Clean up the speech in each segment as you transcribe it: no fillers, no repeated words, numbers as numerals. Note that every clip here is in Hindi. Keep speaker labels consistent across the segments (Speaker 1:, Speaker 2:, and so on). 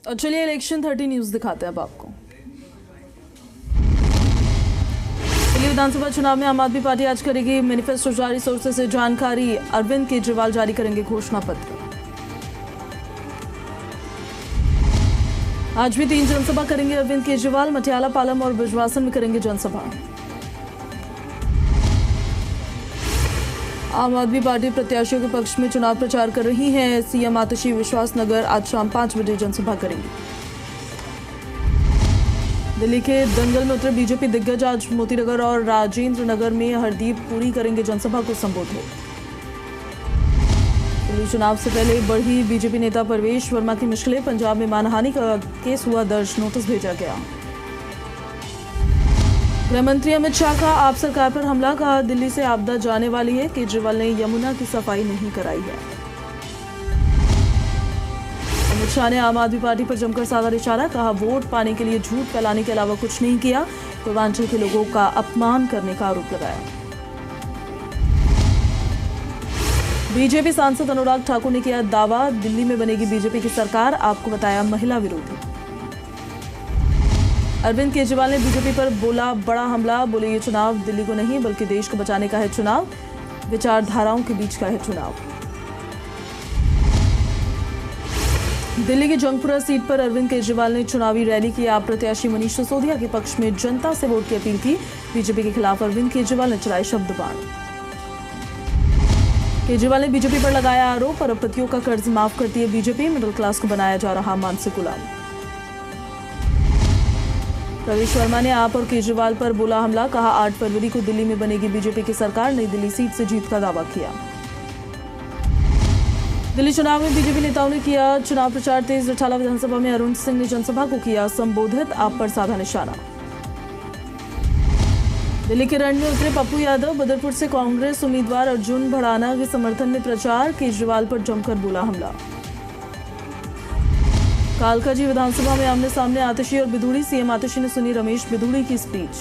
Speaker 1: और चलिए इलेक्शन 30 न्यूज दिखाते हैं अब आपको। दिल्ली विधानसभा चुनाव में आम आदमी पार्टी आज करेगी मैनिफेस्टो जारी। सोर्सेस से जानकारी, अरविंद केजरीवाल जारी करेंगे घोषणा पत्र। आज भी 3 जनसभा करेंगे अरविंद केजरीवाल। मटियाला, पालम और बिजवासन में करेंगे जनसभा। आम आदमी पार्टी प्रत्याशियों के पक्ष में चुनाव प्रचार कर रही है। सीएम आतिशी विश्वास नगर आज शाम 5 बजे जनसभा करेंगी। दिल्ली के दंगल में उतरे बीजेपी दिग्गज आज मोतीनगर और राजेंद्र नगर में हरदीप पुरी करेंगे जनसभा को संबोधित। दिल्ली चुनाव से पहले बढ़ी बीजेपी नेता परवेश वर्मा की मुश्किलें। पंजाब में मानहानि का केस हुआ दर्ज, नोटिस भेजा गया। गृह मंत्री अमित शाह का आप सरकार पर हमला, कहा दिल्ली से आपदा जाने वाली है। केजरीवाल ने यमुना की सफाई नहीं कराई है। अमित शाह ने आम आदमी पार्टी पर जमकर साधा निशाना, कहा वोट पाने के लिए झूठ फैलाने के अलावा कुछ नहीं किया। पूर्वांचल के लोगों का अपमान करने का आरोप लगाया। बीजेपी सांसद अनुराग ठाकुर ने किया दावा, दिल्ली में बनेगी बीजेपी की सरकार, आपको बताया महिला विरोधी। अरविंद केजरीवाल ने बीजेपी पर बोला बड़ा हमला, बोले ये चुनाव दिल्ली को नहीं बल्कि देश को बचाने का है चुनाव, विचारधाराओं के बीच का है चुनाव। दिल्ली की जंगपुरा सीट पर अरविंद केजरीवाल ने चुनावी रैली की। आप प्रत्याशी मनीष सिसोदिया के पक्ष में जनता से वोट की अपील की। बीजेपी के खिलाफ अरविंद केजरीवाल ने चलाए शब्द बाण। केजरीवाल ने बीजेपी पर लगाया आरोप, अरबपतियों का कर्ज माफ करती है बीजेपी, मिडिल क्लास को बनाया जा रहा मानसिक गुलाम। प्रवेश वर्मा ने आप और केजरीवाल पर बोला हमला, कहा 8 फरवरी को दिल्ली में बनेगी बीजेपी की सरकार, नई दिल्ली सीट से जीत का दावा किया। दिल्ली चुनाव में बीजेपी नेताओं ने किया चुनाव प्रचार तेज। रिठाला विधानसभा में अरुण सिंह ने जनसभा को किया संबोधित, आप पर साधा निशाना। दिल्ली के रण में उतरे पप्पू यादव, बदरपुर से कांग्रेस उम्मीदवार अर्जुन भड़ाना के समर्थन में प्रचार। केजरीवाल पर जमकर बोला हमला। कालकाजी विधानसभा में आमने सामने आतिशी और बिधूड़ी। सीएम आतिशी ने सुनी रमेश बिधूड़ी की स्पीच।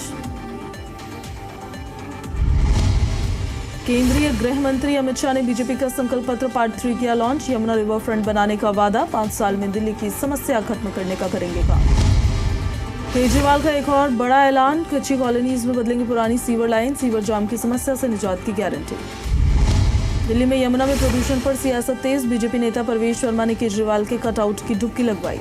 Speaker 1: केंद्रीय गृह मंत्री अमित शाह ने बीजेपी का संकल्प पत्र पार्ट 3 किया लॉन्च। यमुना रिवर फ्रंट बनाने का वादा, 5 साल में दिल्ली की समस्या खत्म करने का करेंगे काम। केजरीवाल का एक और बड़ा ऐलान, कच्ची कॉलोनीज में बदलेंगे पुरानी सीवर लाइन, सीवर जाम की समस्या से निजात की गारंटी। दिल्ली में यमुना में प्रदूषण पर सियासत तेज। बीजेपी नेता परवेश वर्मा ने केजरीवाल के कटआउट की डुबकी लगवाई।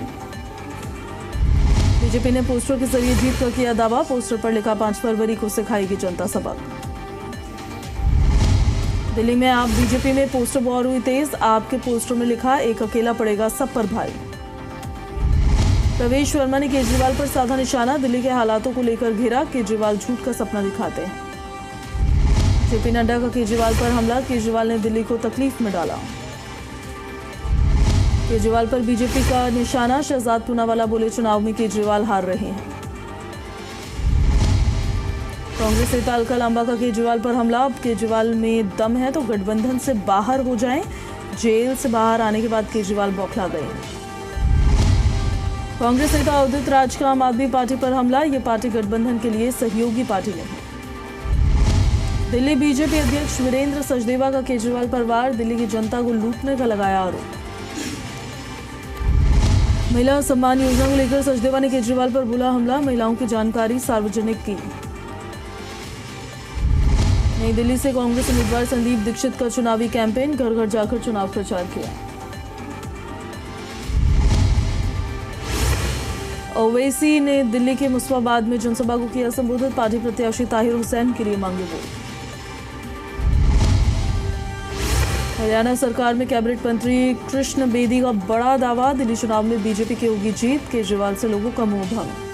Speaker 1: बीजेपी ने पोस्टर के जरिए जीत का किया दावा। पोस्टर पर लिखा 5 फरवरी को सिखाएगी जनता सबक। दिल्ली में आप बीजेपी में पोस्टर वॉर हुई तेज। आपके पोस्टर में लिखा एक अकेला पड़ेगा सब पर भारी। प्रवेश वर्मा ने केजरीवाल पर साधा निशाना, दिल्ली के हालातों को लेकर घेरा। केजरीवाल झूठ का सपना दिखाते हैं। जेपी नड्डा का केजरीवाल पर हमला, केजरीवाल ने दिल्ली को तकलीफ में डाला। केजरीवाल पर बीजेपी का निशाना, शहजाद पूनावाला बोले चुनाव में केजरीवाल हार रहे हैं। कांग्रेस नेता अलका लांबा का केजरीवाल पर हमला, अब केजरीवाल में दम है तो गठबंधन से बाहर हो जाएं। जेल से बाहर आने के बाद केजरीवाल बौखला गए। कांग्रेस नेता उदित राज का आम आदमी पार्टी पर हमला, ये पार्टी गठबंधन के लिए सहयोगी पार्टी नहीं। दिल्ली बीजेपी अध्यक्ष वीरेंद्र सचदेवा का केजरीवाल पर वार, दिल्ली की जनता को लूटने का लगाया आरोप। महिला सम्मान योजना को लेकर सचदेवा ने केजरीवाल पर बोला हमला, महिलाओं की जानकारी सार्वजनिक की। नई दिल्ली से कांग्रेस उम्मीदवार संदीप दीक्षित का चुनावी कैंपेन, घर घर जाकर चुनाव प्रचार किया। ओवैसी ने दिल्ली के मुस्ताबाद में जनसभा को किया संबोधित। पार्टी प्रत्याशी ताहिर हुसैन के लिए मांगे वोट। हरियाणा सरकार में कैबिनेट मंत्री कृष्ण बेदी का बड़ा दावा, दिल्ली चुनाव में बीजेपी की होगी जीत। केजरीवाल से लोगों का मोह भंग।